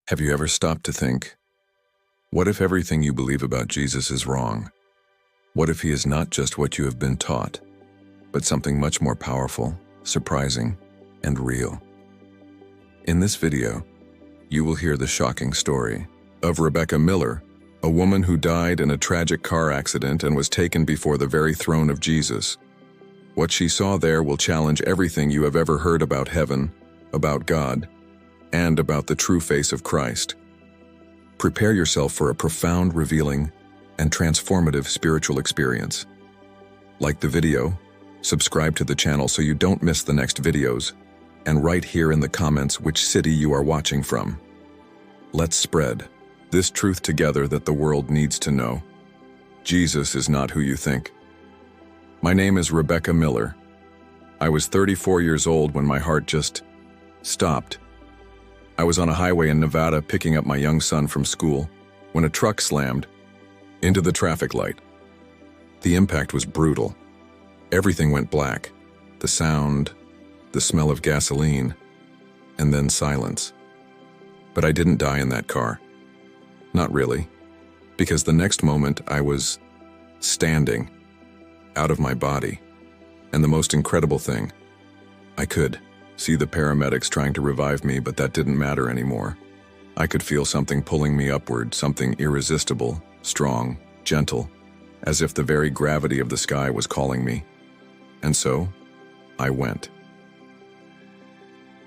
Have you ever stopped to think, what if everything you believe about Jesus is wrong? What if he is not just what you have been taught, but something much more powerful, surprising, and real? In this video, you will hear the shocking story of Rebecca Miller, a woman who died in a tragic car accident and was taken before the very throne of Jesus. What she saw there will challenge everything you have ever heard about heaven, about God, and about the true face of Christ. Prepare yourself for a profound, revealing, and transformative spiritual experience. Like the video, subscribe to the channel so you don't miss the next videos, and write here in the comments which city you are watching from. Let's spread this truth together that the world needs to know. Jesus is not who you think. My name is Rebecca Miller. I was 34 years old when my heart just stopped. I was on a highway in Nevada picking up my young son from school when a truck slammed into the traffic light. The impact was brutal. Everything went black. The sound, the smell of gasoline, and then silence. But I didn't die in that car. Not really, because the next moment I was standing out of my body. And the most incredible thing, I could see the paramedics trying to revive me, but that didn't matter anymore. I could feel something pulling me upward, something irresistible, strong, gentle, as if the very gravity of the sky was calling me. And so, I went.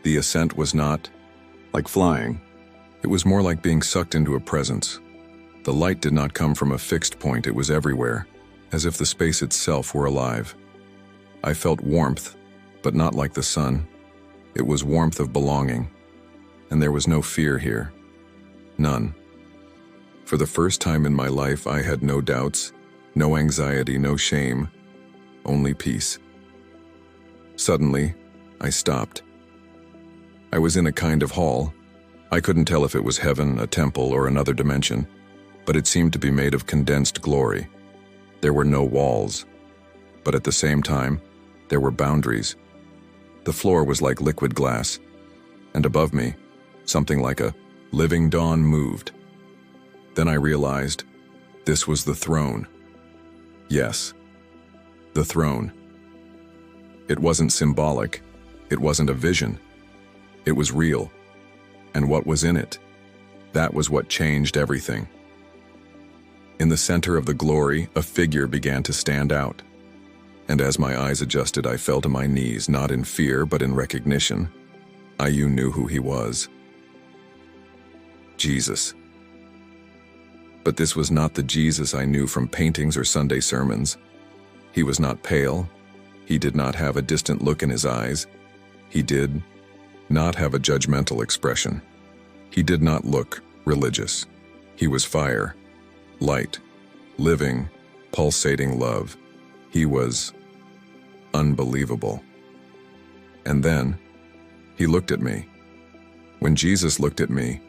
The ascent was not like flying. It was more like being sucked into a presence. The light did not come from a fixed point, it was everywhere, as if the space itself were alive. I felt warmth, but not like the sun. It was warmth of belonging, and there was no fear here. None. For the first time in my life, I had no doubts, no anxiety, no shame, only peace. Suddenly, I stopped. I was in a kind of hall. I couldn't tell if it was heaven, a temple, or another dimension, but it seemed to be made of condensed glory. There were no walls, but at the same time, there were boundaries. The floor was like liquid glass, and above me, something like a living dawn moved. Then I realized this was the throne. Yes, the throne. It wasn't symbolic. It wasn't a vision. It was real. And what was in it? That was what changed everything. In the center of the glory, a figure began to stand out. And as my eyes adjusted, I fell to my knees, not in fear, but in recognition. I knew who he was. Jesus. But this was not the Jesus I knew from paintings or Sunday sermons. He was not pale. He did not have a distant look in his eyes. He did not have a judgmental expression. He did not look religious. He was fire, light, living, pulsating love. He was unbelievable. And then, he looked at me. When Jesus looked at me,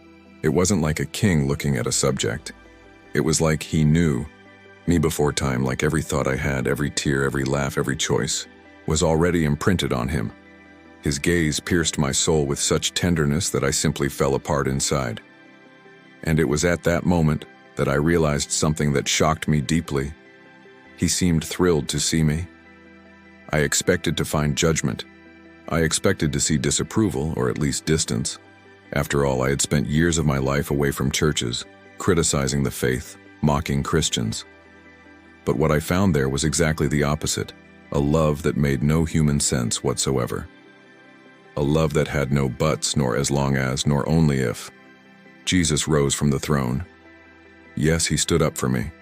it wasn't like a king looking at a subject. It was like he knew me before time, like every thought I had, every tear, every laugh, every choice was already imprinted on him. His gaze pierced my soul with such tenderness that I simply fell apart inside. And it was at that moment that I realized something that shocked me deeply. He seemed thrilled to see me. I expected to find judgment. I expected to see disapproval, or at least distance. After all, I had spent years of my life away from churches, criticizing the faith, mocking Christians. But what I found there was exactly the opposite, a love that made no human sense whatsoever. A love that had no buts, nor as long as, nor only if. Jesus rose from the throne. Yes, he stood up for me.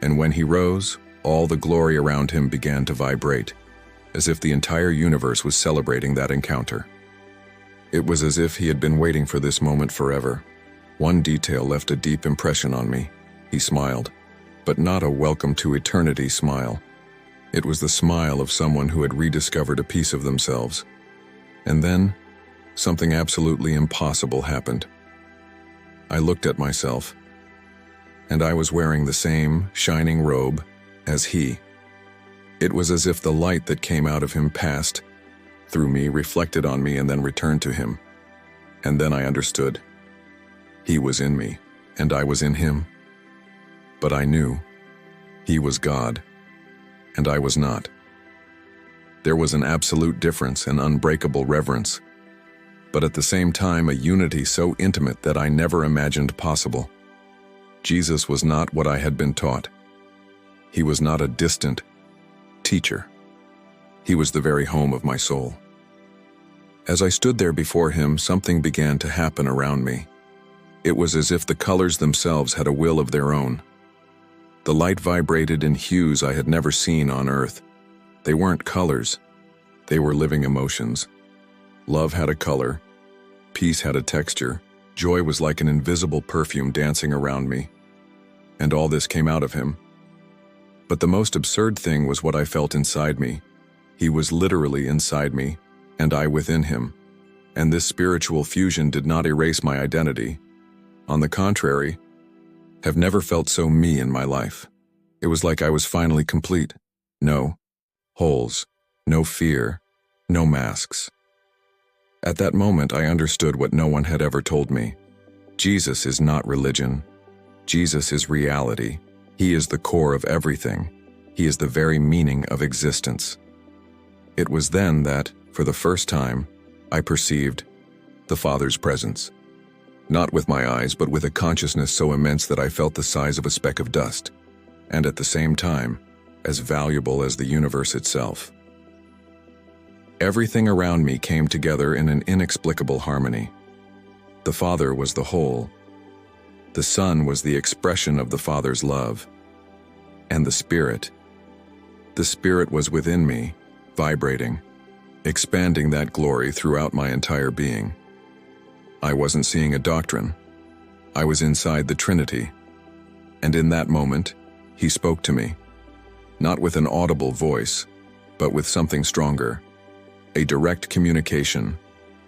And when he rose, all the glory around him began to vibrate, as if the entire universe was celebrating that encounter. It was as if he had been waiting for this moment forever. One detail left a deep impression on me. He smiled, but not a welcome to eternity smile. It was the smile of someone who had rediscovered a piece of themselves. And then, something absolutely impossible happened. I looked at myself, and I was wearing the same shining robe as he. It was as if the light that came out of him passed through me, reflected on me, and then returned to him. And then I understood. He was in me, and I was in him. But I knew he was God, and I was not. There was an absolute difference, an unbreakable reverence, but at the same time a unity so intimate that I never imagined possible. Jesus was not what I had been taught. He was not a distant teacher. He was the very home of my soul. As I stood there before him, something began to happen around me. It was as if the colors themselves had a will of their own. The light vibrated in hues I had never seen on earth. They weren't colors. They were living emotions. Love had a color. Peace had a texture. Joy was like an invisible perfume dancing around me. And all this came out of him. But the most absurd thing was what I felt inside me. He was literally inside me, and I within him. And this spiritual fusion did not erase my identity. On the contrary, have never felt so me in my life. It was like I was finally complete. No holes, no fear, no masks. At that moment, I understood what no one had ever told me. Jesus is not religion. Jesus is reality. He is the core of everything. He is the very meaning of existence. It was then that, for the first time, I perceived the Father's presence. Not with my eyes, but with a consciousness so immense that I felt the size of a speck of dust, and at the same time, as valuable as the universe itself. Everything around me came together in an inexplicable harmony. The Father was the whole. The Son was the expression of the Father's love. And the Spirit was within me, vibrating, expanding that glory throughout my entire being. I wasn't seeing a doctrine. I was inside the Trinity. And in that moment, he spoke to me. Not with an audible voice, but with something stronger. A direct communication,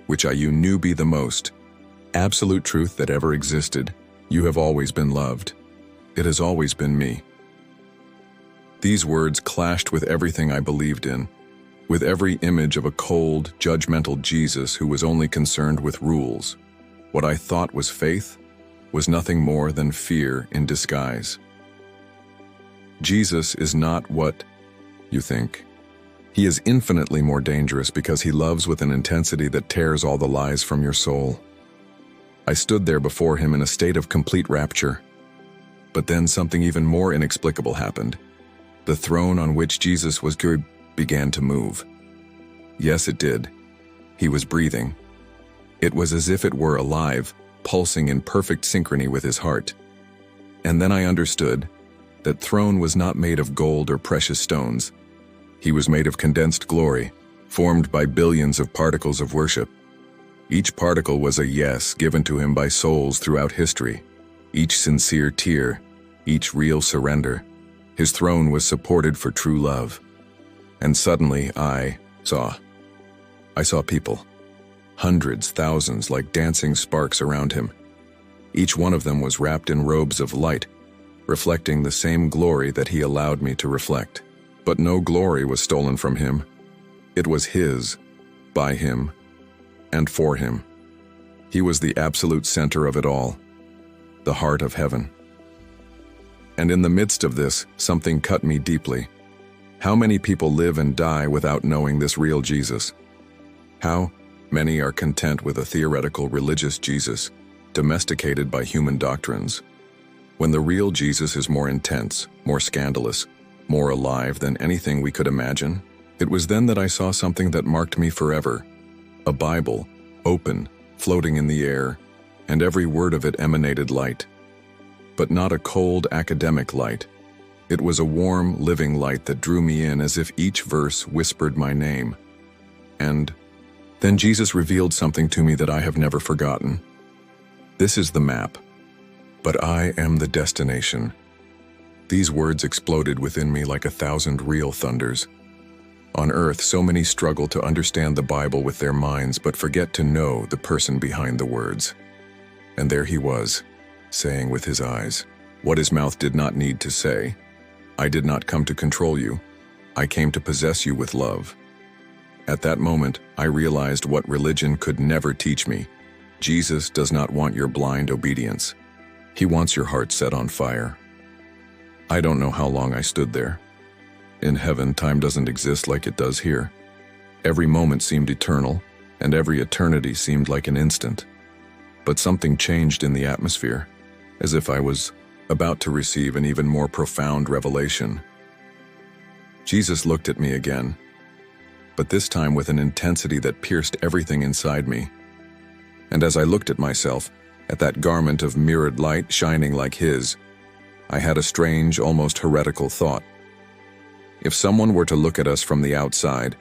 which I knew be the most absolute truth that ever existed. You have always been loved. It has always been me. These words clashed with everything I believed in, with every image of a cold, judgmental Jesus who was only concerned with rules. What I thought was faith was nothing more than fear in disguise. Jesus is not what you think. He is infinitely more dangerous because he loves with an intensity that tears all the lies from your soul. I stood there before him in a state of complete rapture. But then something even more inexplicable happened. The throne on which Jesus was began to move. Yes, it did. He was breathing. It was as if it were alive, pulsing in perfect synchrony with his heart. And then I understood that throne was not made of gold or precious stones. He was made of condensed glory, formed by billions of particles of worship. Each particle was a yes given to him by souls throughout history, each sincere tear, each real surrender. His throne was supported for true love. And suddenly I saw people, hundreds, thousands, like dancing sparks around him. Each one of them was wrapped in robes of light, reflecting the same glory that he allowed me to reflect. But no glory was stolen from him. It was his, by him, and for him. He was the absolute center of it all, the heart of heaven. And in the midst of this, something cut me deeply. How many people live and die without knowing this real Jesus? How many are content with a theoretical religious Jesus, domesticated by human doctrines, when the real Jesus is more intense, more scandalous, more alive than anything we could imagine? It was then that I saw something that marked me forever. A Bible, open, floating in the air, and every word of it emanated light. But not a cold academic light. It was a warm, living light that drew me in as if each verse whispered my name. And then Jesus revealed something to me that I have never forgotten. This is the map, but I am the destination. These words exploded within me like 1,000 real thunders. On earth, so many struggle to understand the Bible with their minds, but forget to know the person behind the words. And there he was, saying with his eyes, what his mouth did not need to say, I did not come to control you. I came to possess you with love. At that moment, I realized what religion could never teach me. Jesus does not want your blind obedience. He wants your heart set on fire. I don't know how long I stood there. In heaven, time doesn't exist like it does here. Every moment seemed eternal, and every eternity seemed like an instant. But something changed in the atmosphere, as if I was about to receive an even more profound revelation. Jesus looked at me again, but this time with an intensity that pierced everything inside me. And as I looked at myself, at that garment of mirrored light shining like his, I had a strange, almost heretical thought. If someone were to look at us from the outside,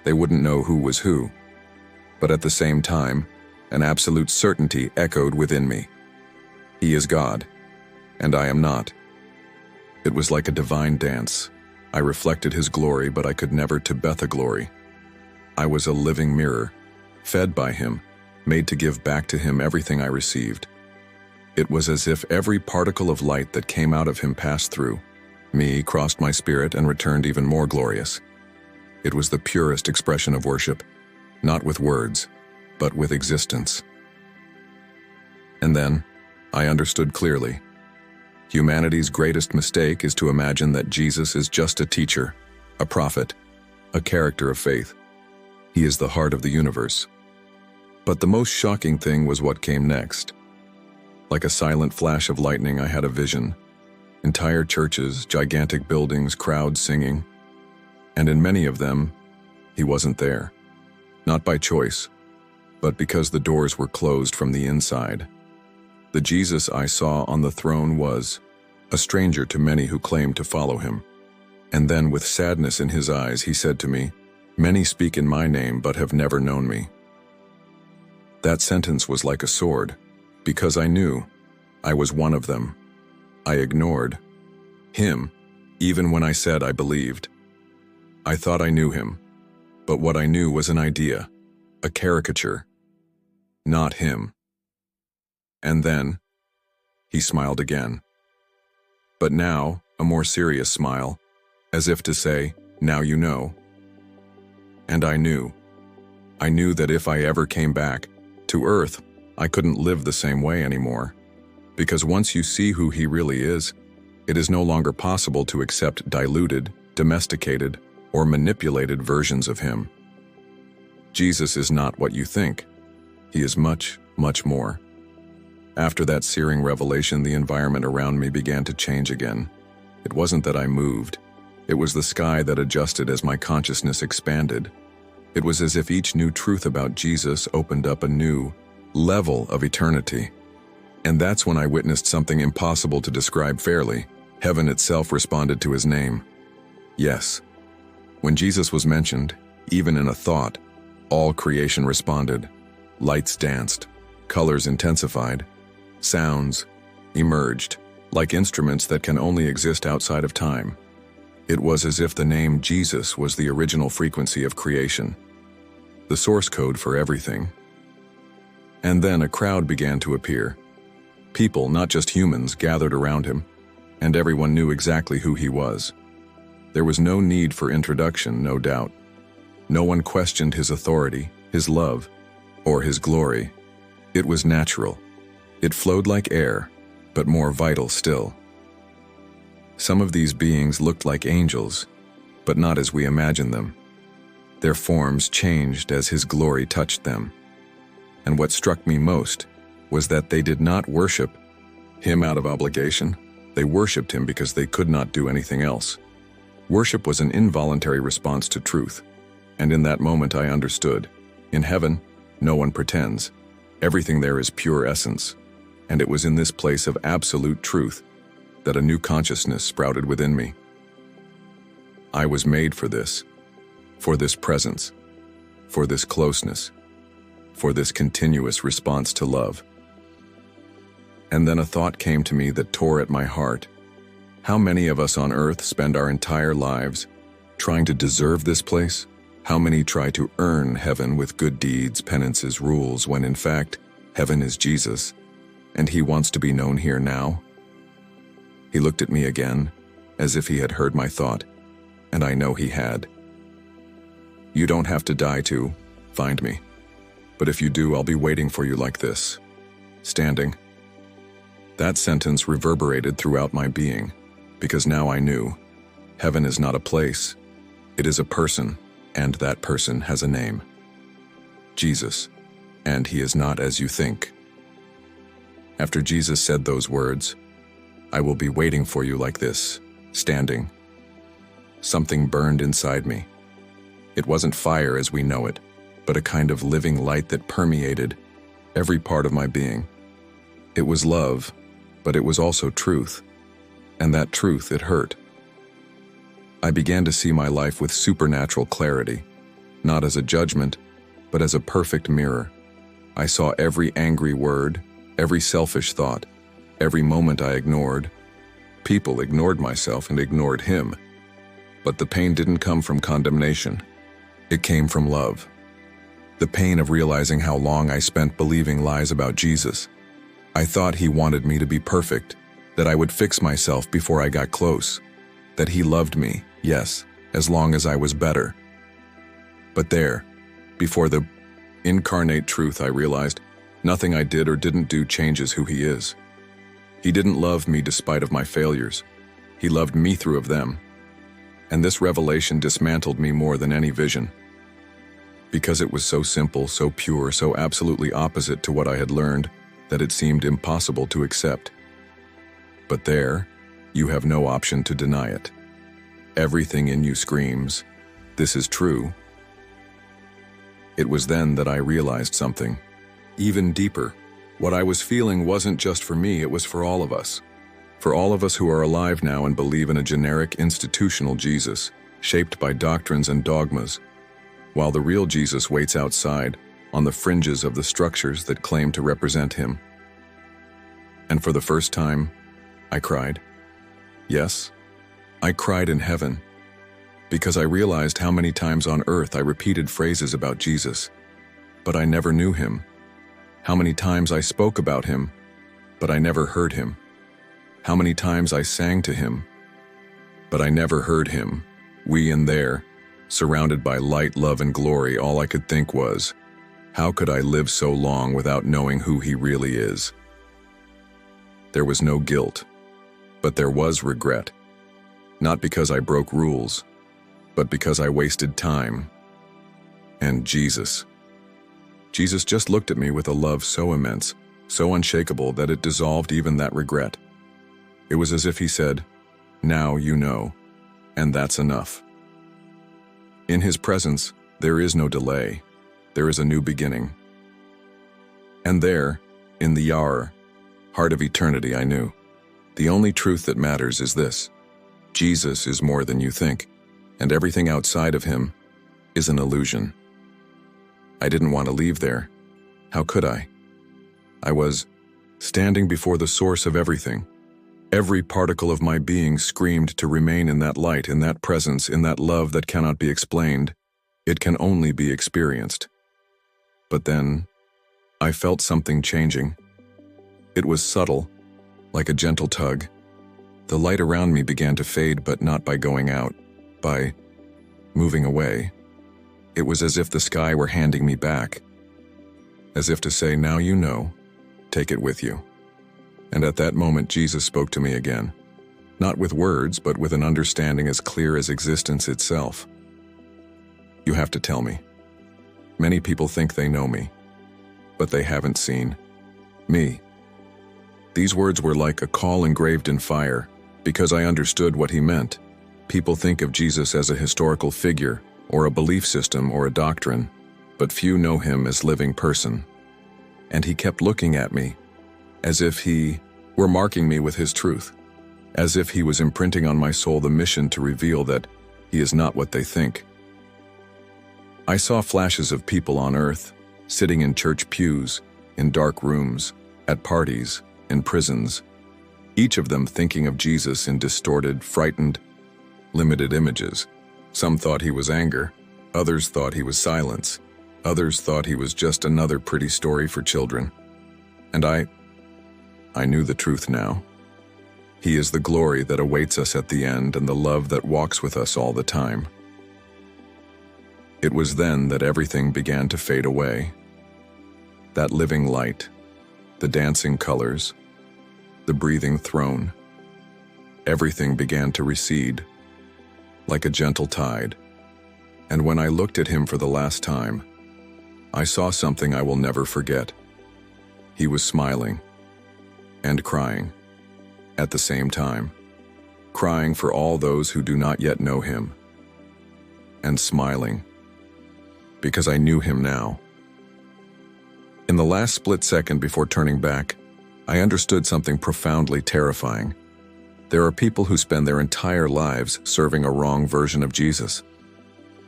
they wouldn't know who was who. But at the same time, an absolute certainty echoed within me. He is God, and I am not. It was like a divine dance. I reflected his glory, but I could never to glory. I was a living mirror, fed by him, made to give back to him everything I received. It was as if every particle of light that came out of him passed through me, crossed my spirit, and returned even more glorious. It was the purest expression of worship, not with words, but with existence. And then, I understood clearly. Humanity's greatest mistake is to imagine that Jesus is just a teacher, a prophet, a character of faith. He is the heart of the universe. But the most shocking thing was what came next. Like a silent flash of lightning, I had a vision. Entire churches, gigantic buildings, crowds singing. And in many of them, he wasn't there. Not by choice, but because the doors were closed from the inside. The Jesus I saw on the throne was a stranger to many who claimed to follow him. And then, with sadness in his eyes, he said to me, "Many speak in my name but have never known me." That sentence was like a sword, because I knew I was one of them. I ignored him, even when I said I believed. I thought I knew him, but what I knew was an idea, a caricature, not him. And then, he smiled again. But now, a more serious smile, as if to say, "Now you know." And I knew. I knew that if I ever came back to Earth, I couldn't live the same way anymore. Because once you see who he really is, it is no longer possible to accept diluted, domesticated, or manipulated versions of him. Jesus is not what you think. He is much, much more. After that searing revelation, the environment around me began to change again. It wasn't that I moved. It was the sky that adjusted as my consciousness expanded. It was as if each new truth about Jesus opened up a new level of eternity. And that's when I witnessed something impossible to describe fairly. Heaven itself responded to his name. Yes. When Jesus was mentioned, even in a thought, all creation responded. Lights danced, colors intensified, sounds emerged, like instruments that can only exist outside of time. It was as if the name Jesus was the original frequency of creation, the source code for everything. And then a crowd began to appear. People, not just humans, gathered around him, and everyone knew exactly who he was. There was no need for introduction, no doubt. No one questioned his authority, his love, or his glory. It was natural. It flowed like air, but more vital still. Some of these beings looked like angels, but not as we imagined them. Their forms changed as his glory touched them. And what struck me most was that they did not worship him out of obligation. They worshipped him because they could not do anything else. Worship was an involuntary response to truth. And in that moment I understood. In heaven, no one pretends. Everything there is pure essence. And it was in this place of absolute truth that a new consciousness sprouted within me. I was made for this presence, for this closeness, for this continuous response to love. And then a thought came to me that tore at my heart. How many of us on earth spend our entire lives trying to deserve this place? How many try to earn heaven with good deeds, penances, rules, when in fact, heaven is Jesus, and he wants to be known here now? He looked at me again, as if he had heard my thought, and I know he had. You don't have to die to find me. But if you do, I'll be waiting for you like this, standing. That sentence reverberated throughout my being, because now I knew heaven is not a place, it is a person, and that person has a name. Jesus, and he is not as you think. After Jesus said those words, I will be waiting for you like this, standing. Something burned inside me. It wasn't fire as we know it, but a kind of living light that permeated every part of my being. It was love, but it was also truth, and that truth, it hurt. I began to see my life with supernatural clarity, not as a judgment, but as a perfect mirror. I saw every angry word, every selfish thought, every moment I ignored. People ignored myself and ignored him. But the pain didn't come from condemnation. It came from love. The pain of realizing how long I spent believing lies about Jesus. I thought he wanted me to be perfect, that I would fix myself before I got close, that he loved me, yes, as long as I was better. But there, before the incarnate truth, I realized nothing I did or didn't do changes who he is. He didn't love me despite of my failures. He loved me through of them. And this revelation dismantled me more than any vision. Because it was so simple, so pure, so absolutely opposite to what I had learned, that it seemed impossible to accept. But there, you have no option to deny it. Everything in you screams, this is true. It was then that I realized something, even deeper. What I was feeling wasn't just for me, it was for all of us. For all of us who are alive now and believe in a generic institutional Jesus, shaped by doctrines and dogmas, while the real Jesus waits outside, on the fringes of the structures that claim to represent him. And for the first time, I cried. Yes, I cried in heaven, because I realized how many times on earth I repeated phrases about Jesus, but I never knew him. How many times I spoke about him, but I never heard him. How many times I sang to him, but I never heard him. We in there, surrounded by light, love, and glory, all I could think was, how could I live so long without knowing who he really is? There was no guilt, but there was regret. Not because I broke rules, but because I wasted time. And Jesus just looked at me with a love so immense, so unshakable that it dissolved even that regret. It was as if he said, now you know, and that's enough. In his presence, there is no delay. There is a new beginning. And there, in the heart of eternity, I knew, the only truth that matters is this: Jesus is more than you think, and everything outside of him is an illusion. I didn't want to leave there. How could I? I was standing before the source of everything. Every particle of my being screamed to remain in that light, in that presence, in that love that cannot be explained. It can only be experienced. But then, I felt something changing. It was subtle, like a gentle tug. The light around me began to fade, but not by going out, by moving away. It was as if the sky were handing me back, as if to say, now you know, take it with you. And at that moment, Jesus spoke to me again, not with words, but with an understanding as clear as existence itself. You have to tell me. Many people think they know me, but they haven't seen me. These words were like a call engraved in fire, because I understood what he meant. People think of Jesus as a historical figure, or a belief system, or a doctrine, but few know him as living person. And he kept looking at me, as if he were marking me with his truth, as if he was imprinting on my soul the mission to reveal that he is not what they think. I saw flashes of people on earth, sitting in church pews, in dark rooms, at parties, in prisons, each of them thinking of Jesus in distorted, frightened, limited images. Some thought he was anger, others thought he was silence, others thought he was just another pretty story for children. And I knew the truth now. He is the glory that awaits us at the end and the love that walks with us all the time. It was then that everything began to fade away. that living light, the dancing colors, the breathing throne. Everything began to recede, like a gentle tide. And when I looked at him for the last time, I saw something I will never forget. He was smiling and crying at the same time, crying for all those who do not yet know him, and smiling because I knew him now. In the last split second before turning back, I understood something profoundly terrifying. There are people who spend their entire lives serving a wrong version of Jesus.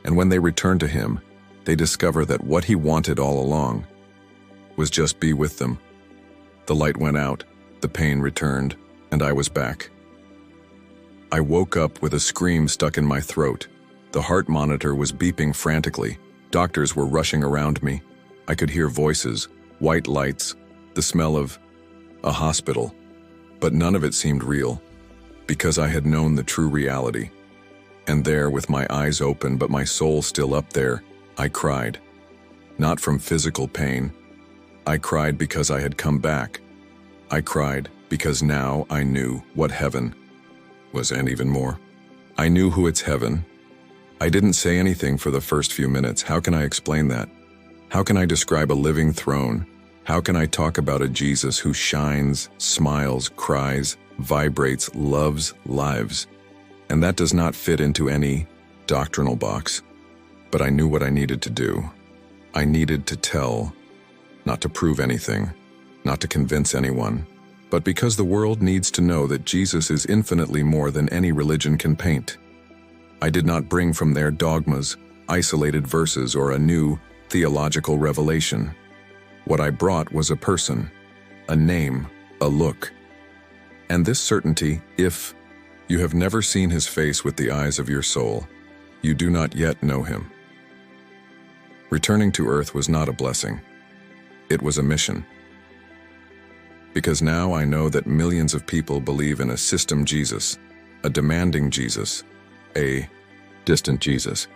And when they return to him, they discover that what he wanted all along was just be with them. The light went out, the pain returned, and I was back. I woke up with a scream stuck in my throat. The heart monitor was beeping frantically. Doctors were rushing around me. I could hear voices, white lights, the smell of a hospital. But none of it seemed real, because I had known the true reality. And there, with my eyes open but my soul still up there, I cried. Not from physical pain. I cried because I had come back. I cried because now I knew what heaven was, and even more. I knew who its heaven. I didn't say anything for the first few minutes. How can I explain that? How can I describe a living throne? How can I talk about a Jesus who shines, smiles, cries, vibrates, loves, lives? And that does not fit into any doctrinal box. But I knew what I needed to do. I needed to tell, not to prove anything, not to convince anyone, but because the world needs to know that Jesus is infinitely more than any religion can paint. I did not bring from their dogmas, isolated verses, or a new theological revelation. What I brought was a person, a name, a look. And this certainty, if you have never seen his face with the eyes of your soul, you do not yet know him. Returning to earth was not a blessing. It was a mission. Because now I know that millions of people believe in a system Jesus, a demanding Jesus, a distant Jesus.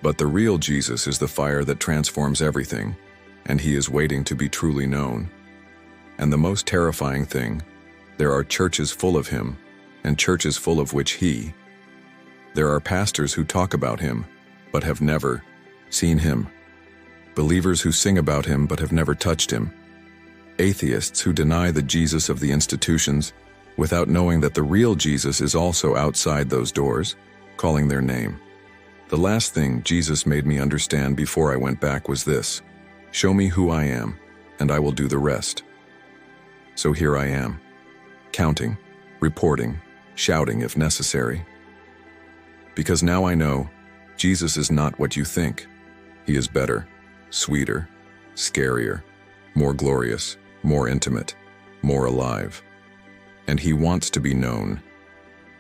But the real Jesus is the fire that transforms everything, and he is waiting to be truly known. And the most terrifying thing, there are churches full of him, and churches full of which he. There are pastors who talk about him, but have never seen him. Believers who sing about him but have never touched him. Atheists who deny the Jesus of the institutions without knowing that the real Jesus is also outside those doors, calling their name. The last thing Jesus made me understand before I went back was this: show me who I am, and I will do the rest. So here I am, counting, reporting, shouting if necessary. Because now I know Jesus is not what you think. He is better, sweeter, scarier, more glorious, more intimate, more alive. And he wants to be known.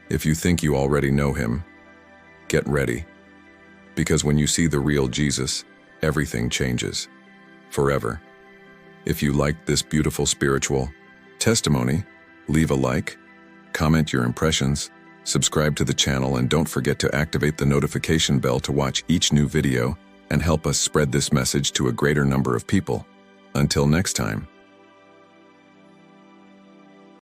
If you think you already know him, get ready. Because when you see the real Jesus, everything changes. Forever. If you liked this beautiful spiritual testimony, leave a like, comment your impressions, subscribe to the channel, and don't forget to activate the notification bell to watch each new video and help us spread this message to a greater number of people. Until next time.